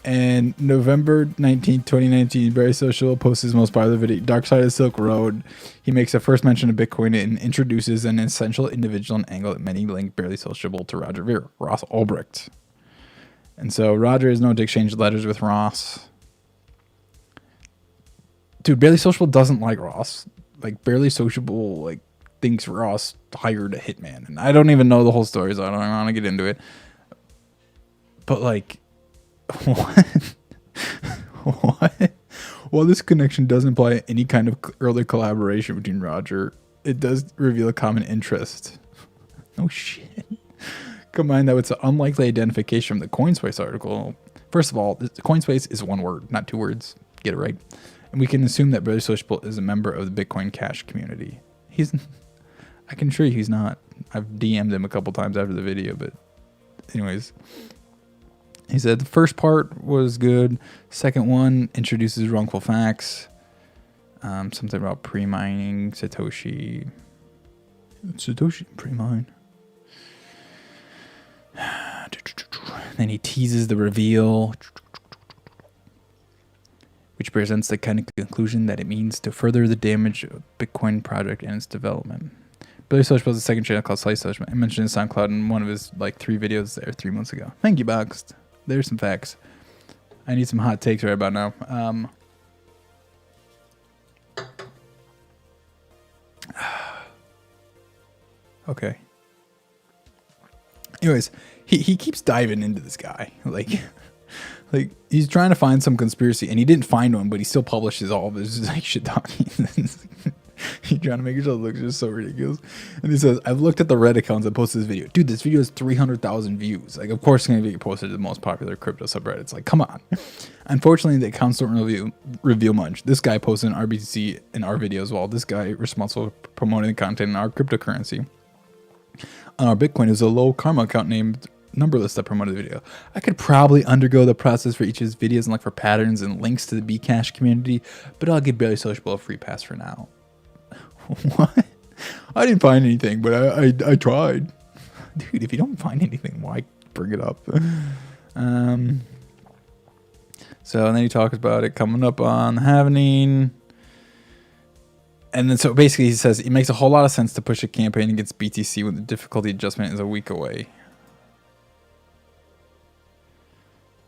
And November 19th, 2019, Barely Sociable posts his most popular video, Dark Side of the Silk Road. He makes a first mention of Bitcoin and introduces an essential individual and angle that many link Barely Sociable to Roger Ver, Ross Ulbricht. And so Roger is known to exchange letters with Ross. Dude, Barely Sociable doesn't like Ross. Like, Barely Sociable, like, thinks Ross hired a hitman. And I don't even know the whole story, so I don't want to get into it. But, like, what? What? While this connection doesn't imply any kind of early collaboration between Roger, it does reveal a common interest. No shit. Combine that with the unlikely identification from the CoinSpace article. First of all, CoinSpace is one word, not two words. Get it right. And we can assume that Barely Sociable is a member of the Bitcoin Cash community. I can assure you he's not. I've DM'd him a couple times after the video, but anyways. He said the first part was good. Second one introduces wrongful facts. Something about pre-mining Satoshi. Satoshi pre-mine. Then he teases the reveal, which presents the kind of conclusion that it means to further the damage of Bitcoin project and its development. Billy Social built a second channel called Slice Social. I mentioned his SoundCloud in one of his like 3 videos there 3 months ago. Thank you, Boxed. There's some facts. I need some hot takes right about now. Okay. Anyways, he keeps diving into this guy. Like he's trying to find some conspiracy, and he didn't find one, but he still publishes all of his like shit talking. He's trying to make himself look just so ridiculous. And he says, I've looked at the Reddit accounts that posted this video. Dude, this video has 300,000 views. Like, of course it's going to be posted to the most popular crypto subreddits. Like, come on. Unfortunately, the accounts don't reveal much. This guy posted an RBC in our video as well. This guy responsible for promoting the content in our cryptocurrency. On our Bitcoin is a low karma account named Numberless that promoted the video. I could probably undergo the process for each of his videos and look for patterns and links to the BCASH community, but I'll give Barely Sociable a free pass for now. What? I didn't find anything, but I tried. Dude, if you don't find anything, why bring it up? So and then he talks about it coming up on the Halvening. And then so basically he says it makes a whole lot of sense to push a campaign against BTC when the difficulty adjustment is a week away.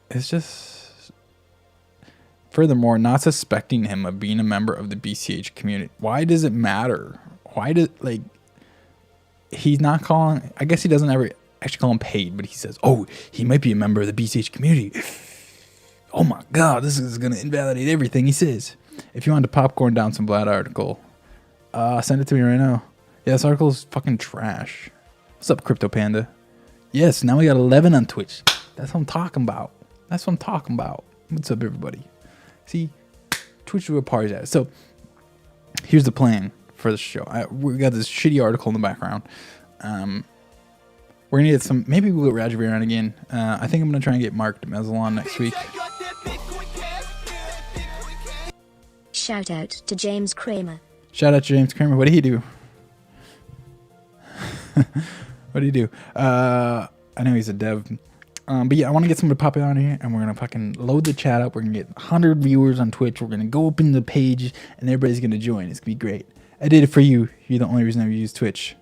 It's just... Furthermore, not suspecting him of being a member of the BCH community. Why does it matter? Why did, like, he's not calling, I guess he doesn't ever actually call him paid, but he says, oh, he might be a member of the BCH community. Oh my God, this is going to invalidate everything he says. If you want to popcorn down some Vlad article, send it to me right now. Yeah, this article is fucking trash. What's up, Crypto Panda? Yes, now we got 11 on Twitch. That's what I'm talking about. That's what I'm talking about. What's up, everybody? See, Twitch is where party's at. So, here's the plan for the show. We got this shitty article in the background. We're gonna get some. Maybe we'll get Roger on again. I think I'm gonna try and get Mark DeMezel on next week. Shout out to James Kramer. Shout out to James Kramer. What did he do? What did he do? I know he's a dev. But yeah, I want to get someone to pop it on here, and we're going to fucking load the chat up. We're going to get 100 viewers on Twitch. We're going to go open the page, and everybody's going to join. It's going to be great. I did it for you. You're the only reason I use Twitch.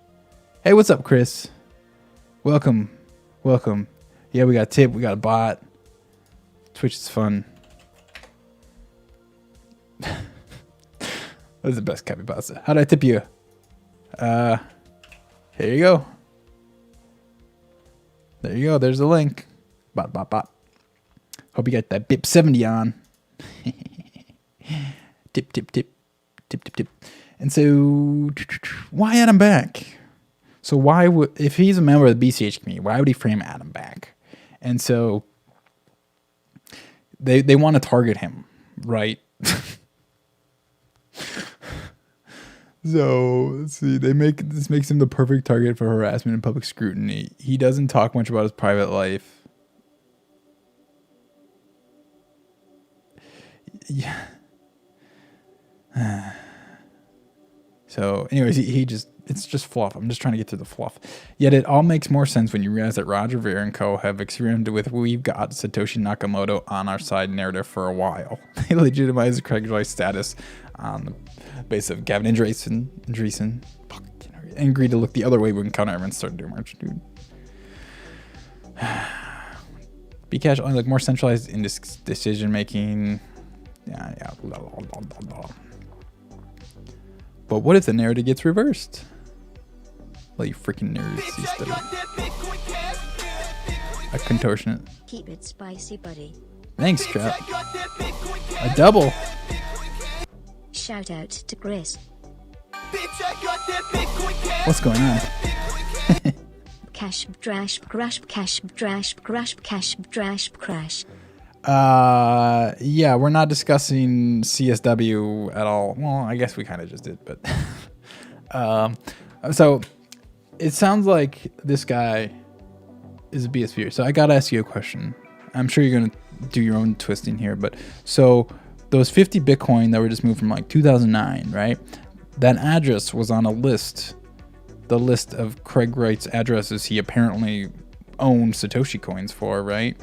Hey, what's up, Chris? Welcome. Welcome. Yeah, we got a tip. We got a bot. Twitch is fun. That's the best copy pasta. How did I tip you? Here you go. There you go. There's the link. Bot, bot, bot. Hope you got that BIP 70 on. Tip, tip, tip. Tip, tip, tip. And so, why Adam back? So why would, if he's a member of the BCH community, why would he frame Adam back? And so, they want to target him, right? So, let's see, this makes him the perfect target for harassment and public scrutiny. He doesn't talk much about his private life. Yeah. So, anyways, it's just fluff. I'm just trying to get through the fluff. Yet it all makes more sense when you realize that Roger Ver and co. have experimented with "we've got Satoshi Nakamoto on our side" narrative for a while. They legitimize Craig Joyce's status on the basis of Gavin Andreessen angry to look the other way when counter everyone started doing merch, dude. BCASH only look more centralized in decision making. Yeah. Blah, blah, blah, blah, blah. But what if the narrative gets reversed? Well, you freaking nerds. A contortionate. Keep it spicy, buddy. Thanks, Trap. A double. Shout out to Chris. What's going on? Cash drash crash cash drash crash cash drash crash. Yeah, we're not discussing CSW at all. Well, I guess we kind of just did, but so it sounds like this guy is a BSV. So I gotta ask you a question. I'm sure you're gonna do your own twisting here, but so those 50 Bitcoin that were just moved from like 2009, right? That address was on a list, the list of Craig Wright's addresses he apparently owned Satoshi coins for, right?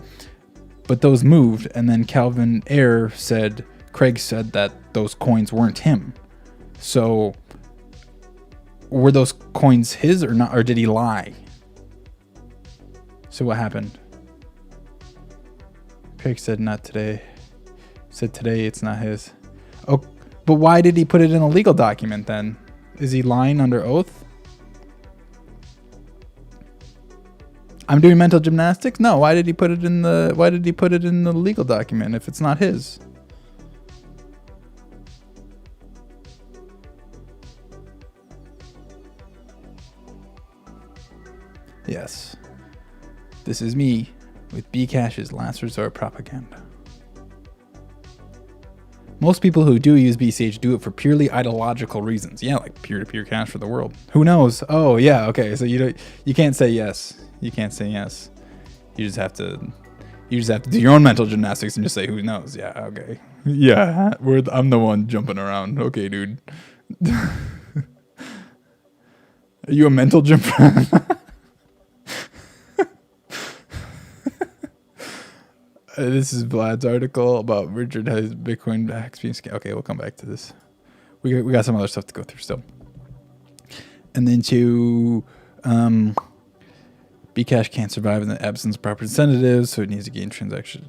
But those moved, and then Calvin Ayre said, Craig said that those coins weren't him. So were those coins his or not, or did he lie? So what happened? Craig said not today. Said today it's not his. Oh, but why did he put it in a legal document then? Is he lying under oath? I'm doing mental gymnastics? No, why did he put it in the legal document if it's not his? Yes. This is me with BCASH's last resort propaganda. Most people who do use BCH do it for purely ideological reasons. Yeah, like peer-to-peer cash for the world. Who knows? Oh, yeah, okay. So you can't say yes. You can't say yes. You just have to do your own mental gymnastics and just say who knows. Yeah, okay. Yeah, I'm the one jumping around. Okay, dude. Are you a mental jumper? This is Vlad's article about Richard has Bitcoin hacks being scammed. Okay, we'll come back to this. We got some other stuff to go through still. And then to Bcash can't survive in the absence of proper incentives, so it needs to gain transactions.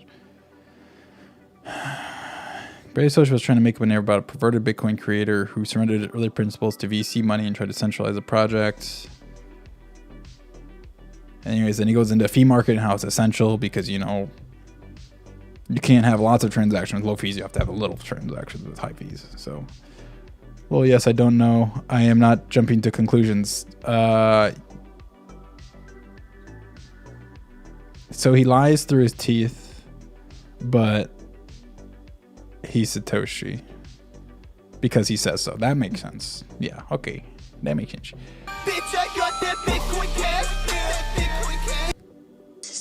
Brave Social was trying to make up a narrative about a perverted Bitcoin creator who surrendered his early principles to VC money and tried to centralize the project. Anyways, then he goes into fee market and how it's essential because, you can't have lots of transactions with low fees. You have to have a little transactions with high fees. So, well, yes, I don't know. I am not jumping to conclusions. So he lies through his teeth, but he's Satoshi because he says so. That makes sense. Yeah, okay. That makes sense. Bitch, I got that Bitcoin cash.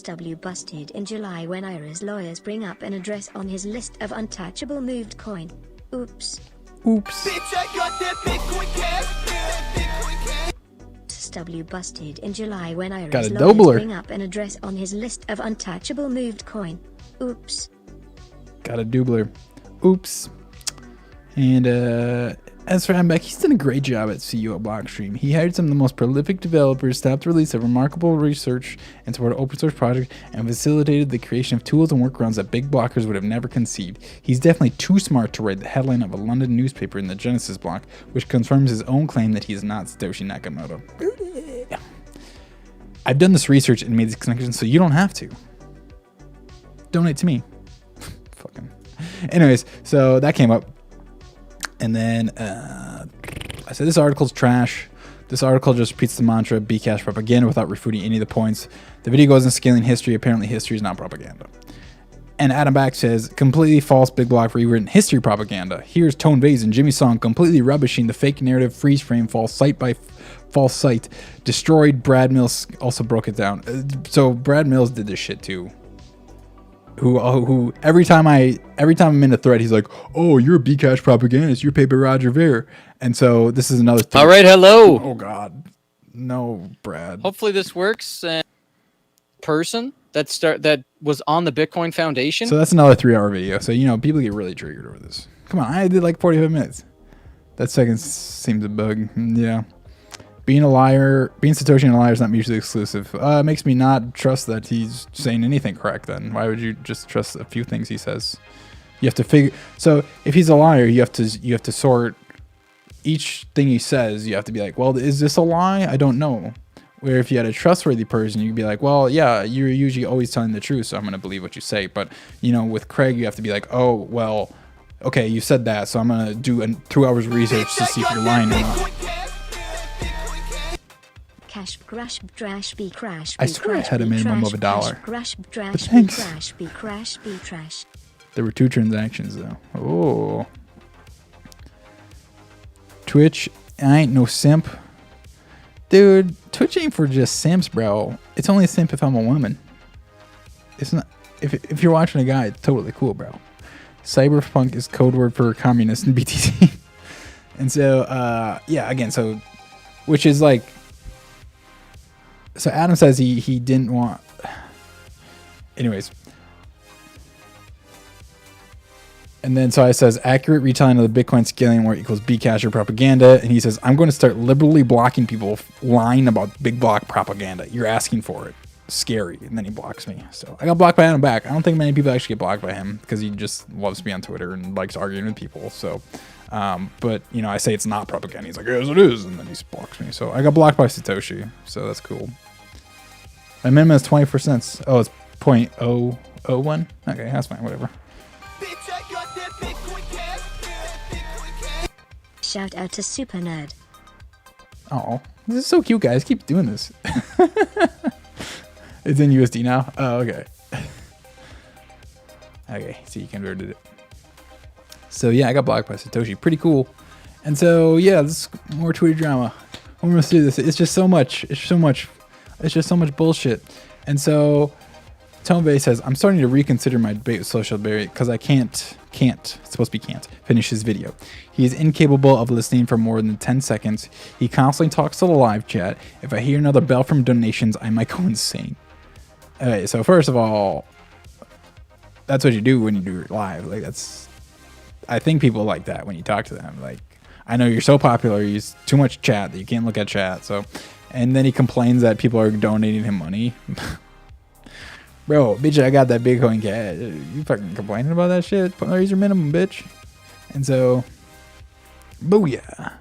W busted in July when Ira's lawyers bring up an address on his list of untouchable moved coin. Oops. Bitch, I got that Bitcoin cash. W busted in July when Ira's lawyers bring up an address on his list of untouchable moved coin. Oops. Got a doubler. Oops. And as for Ambeck, he's done a great job at CEO Blockstream. He hired some of the most prolific developers, stopped the release of remarkable research and supported open source projects, and facilitated the creation of tools and workarounds that big blockers would have never conceived. He's definitely too smart to write the headline of a London newspaper in the Genesis block, which confirms his own claim that he is not Satoshi Nakamoto. I've done this research and made these connections, so you don't have to. Donate to me. Fucking. Anyways, so that came up. And then I said this article's trash. This article just repeats the mantra Bcash propaganda without refuting any of the points. The video goes into scaling history. Apparently history is not propaganda. And Adam Back says completely false big block rewritten history propaganda. Here's Tone Vase and Jimmy Song completely rubbishing the fake narrative, freeze frame, false site by false site. Destroyed. Brad Mills also broke it down. So Brad Mills did this shit too. Who every time I'm in a thread, he's like, "Oh, you're a Bcash propagandist. You're paper Roger Ver." And so this is another thing. All right, hello. Oh God, no, Brad. Hopefully this works. Person that was on the Bitcoin Foundation. So that's another 3-hour video. So people get really triggered over this. Come on, I did like 45 minutes. That second seems a bug. Yeah. Being Satoshi and a liar is not mutually exclusive. It makes me not trust that he's saying anything correct then. Why would you just trust a few things he says? You have to figure. So if he's a liar, you have to sort each thing he says. You have to be like, well, is this a lie? I don't know. Where if you had a trustworthy person, you'd be like, well, yeah, you're usually always telling the truth, so I'm going to believe what you say. But, with Craig, you have to be like, oh, well, okay, you said that, so I'm going to do 2 hours of research to see if you're lying or not. I swear I had a minimum of $1. But thanks. There were 2 transactions though. Oh. Twitch, I ain't no simp. Dude, Twitch ain't for just simps, bro. It's only a simp if I'm a woman. It's not. if you're watching a guy, it's totally cool, bro. Cyberpunk is code word for communist in BTC. And so, yeah, again, so, which is like, so Adam says he didn't want, anyways. And then so I says, accurate retelling of the Bitcoin scaling war equals BCASH or propaganda. And he says, I'm going to start liberally blocking people lying about big block propaganda. You're asking for it. Scary. And then he blocks me. So I got blocked by Adam back. I don't think many people actually get blocked by him because he just loves to be on Twitter and likes arguing with people. So, but you know, I say it's not propaganda. He's like, yes, it is. And then he blocks me. So I got blocked by Satoshi. So that's cool. My minimum is 24 cents. Oh, it's 0.001. Okay, that's fine. Whatever. Shout out to Super Nerd. Oh, this is so cute, guys. Keep doing this. It's in USD now. Oh, okay. Okay, so you converted it. So yeah, I got blocked by Satoshi. Pretty cool. And so yeah, this is more Twitter drama. I'm gonna do this. It's just so much. It's just so much bullshit. And so Tombe says, I'm starting to reconsider my debate with Socialable because I can't, it's supposed to be can't, finish his video. He is incapable of listening for more than 10 seconds. He constantly talks to the live chat. If I hear another bell from donations, I might go insane. Okay, so first of all, that's what you do when you do it live. Like I think people like that when you talk to them. Like, I know you're so popular, you use too much chat that you can't look at chat. So, and then he complains that people are donating him money. Bro, bitch, I got that Bitcoin cash. You fucking complaining about that shit? Raise your minimum, bitch. And so, booyah.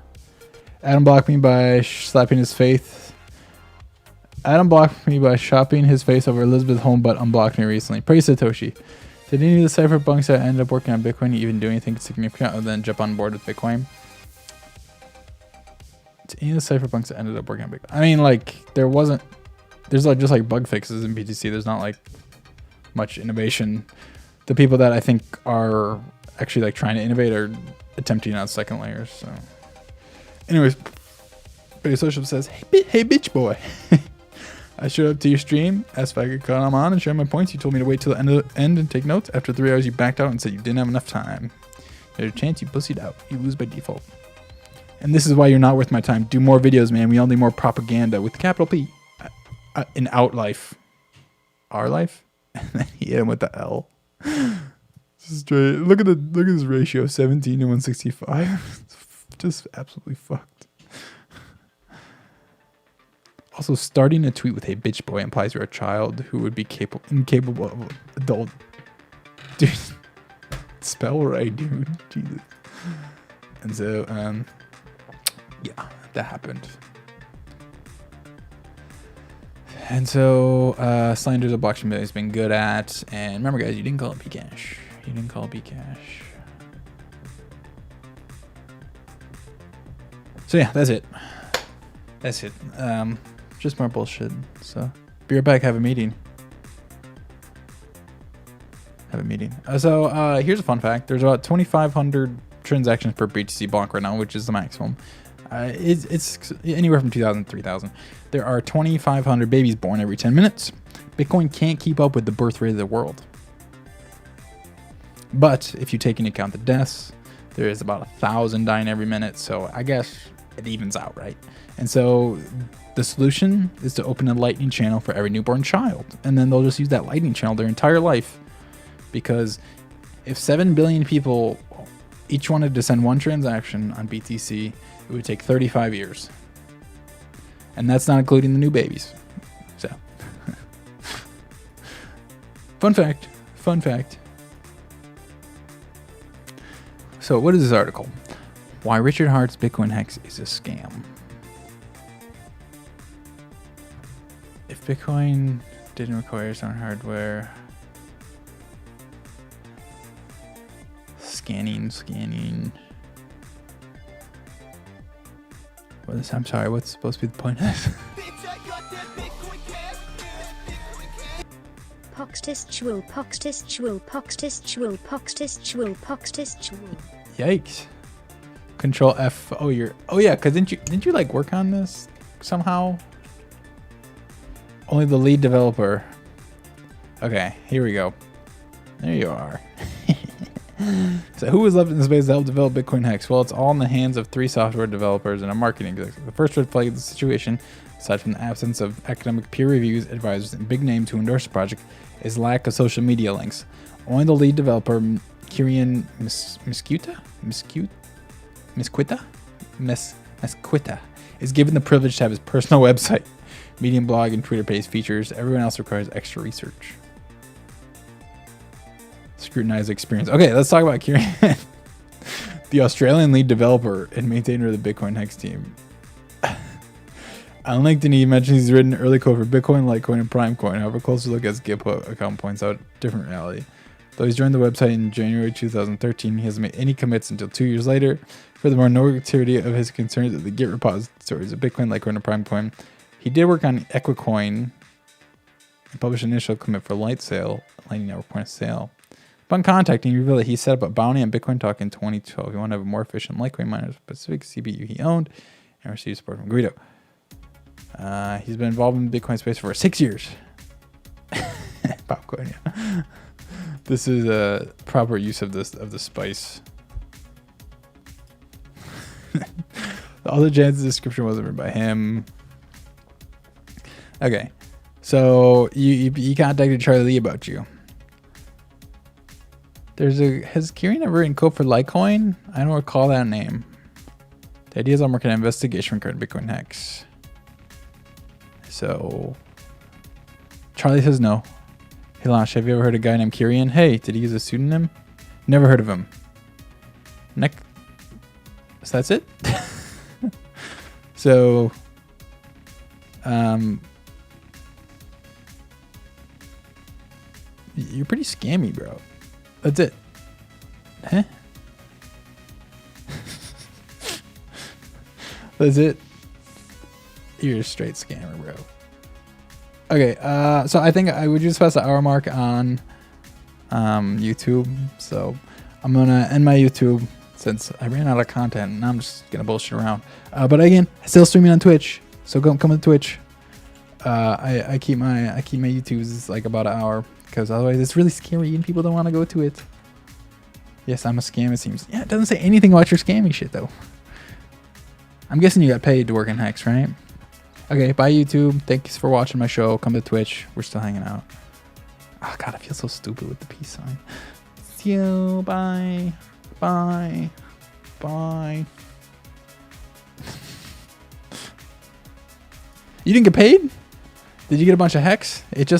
Adam blocked me by slapping his face. Adam blocked me by shopping his face over Elizabeth Home, but unblocked me recently. Praise Satoshi. Did any of the cypherpunks that ended up working on Bitcoin even do anything significant other than jump on board with Bitcoin? Did any of the cypherpunks that ended up working on Bitcoin? I mean, like, there's like just like bug fixes in BTC. There's not like much innovation. The people that I think are actually like trying to innovate are attempting on second layers. So, anyways, Social says, "Hey, bitch boy, I showed up to your stream, asked if I could come on and share my points. You told me to wait till the end and take notes. After 3 hours, you backed out and said you didn't have enough time. There's a chance you pussied out. You lose by default. And this is why you're not worth my time. Do more videos, man. We all need more propaganda with capital P." In out life, our life, and then he hit him with the L. Straight. Look at this ratio, 17 to 165. It's just absolutely fucked. Also, starting a tweet with "Hey bitch boy" implies you're a child who would be incapable of adult. Dude, spell right, dude. Jesus. And so, yeah, that happened. And so, slander the blockchain has been good at. And remember, guys, you didn't call it BCASH. You didn't call it BCASH. So yeah, that's it. That's it. Just more bullshit. So, be right back. Have a meeting. So here's a fun fact. There's about 2,500 transactions per BTC block right now, which is the maximum. It's anywhere from 2,000 to 3,000. There are 2,500 babies born every 10 minutes. Bitcoin can't keep up with the birth rate of the world. But if you take into account the deaths, there is about 1,000 dying every minute. So I guess it evens out, right? And so the solution is to open a lightning channel for every newborn child. And then they'll just use that lightning channel their entire life. Because if 7 billion people each wanted to send one transaction on BTC, it would take 35 years. And that's not including the new babies. So, fun fact. So what is this article? Why Richard Hart's Bitcoin Hex is a scam. If Bitcoin didn't require its own hardware. Scanning. I'm sorry, what's supposed to be the point of this? Yikes. Control F. Oh yeah, cause didn't you like work on this somehow? Only the lead developer. Okay, here we go. There you are. So who was left in the space to help develop Bitcoin Hex? Well, it's all in the hands of 3 software developers and a marketing executive. The first red flag of the situation, aside from the absence of academic peer reviews, advisors, and big name to endorse the project, is lack of social media links. Only the lead developer, Kirian Mesquita, is given the privilege to have his personal website, Medium blog, and Twitter page features. Everyone else requires extra research. Scrutinize experience. Okay, let's talk about Kirian, the Australian lead developer and maintainer of the Bitcoin Hex team. On LinkedIn, he mentions he's written early code for Bitcoin, Litecoin, and Primecoin. However, a closer look at his GitHub account points out a different reality. Though he's joined the website in January 2013, he hasn't made any commits until 2 years later. Furthermore, no activity of his concerns at the Git repositories of Bitcoin, Litecoin, and Primecoin. He did work on Equicoin and published an initial commit for Lightning Network point of sale. Upon contacting, he revealed that he set up a bounty on Bitcoin Talk in 2012. He wanted to have a more efficient Litecoin miner, specific CPU he owned, and received support from Guido. He's been involved in the Bitcoin space for 6 years. Popcorn, yeah. This is a proper use of the spice. The other Jan's description wasn't written by him. Okay, so you contacted Charlie Lee about you. Has Kirian ever written code for Litecoin? I don't recall that name. The idea is I'm working on investigation regarding Bitcoin Hex. So Charlie says no. Hey Lash, have you ever heard of a guy named Kirian? Hey, did he use a pseudonym? Never heard of him. So that's it? So you're pretty scammy, bro. That's it. Huh? That's it. You're a straight scammer, bro. Okay, so I think I would just pass the hour mark on YouTube. So I'm gonna end my YouTube since I ran out of content and I'm just gonna bullshit around. But again, still streaming on Twitch, so come to Twitch. I keep my YouTubes like about an hour because otherwise it's really scary and people don't want to go to it. Yes, I'm a scam, it seems. Yeah, it doesn't say anything about your scammy shit though. I'm guessing you got paid to work in Hex, right? Okay, bye YouTube. Thanks for watching my show. Come to Twitch. We're still hanging out. Oh god, I feel so stupid with the peace sign. See you. Bye. Bye. Bye. You didn't get paid? Did you get a bunch of Hex? It just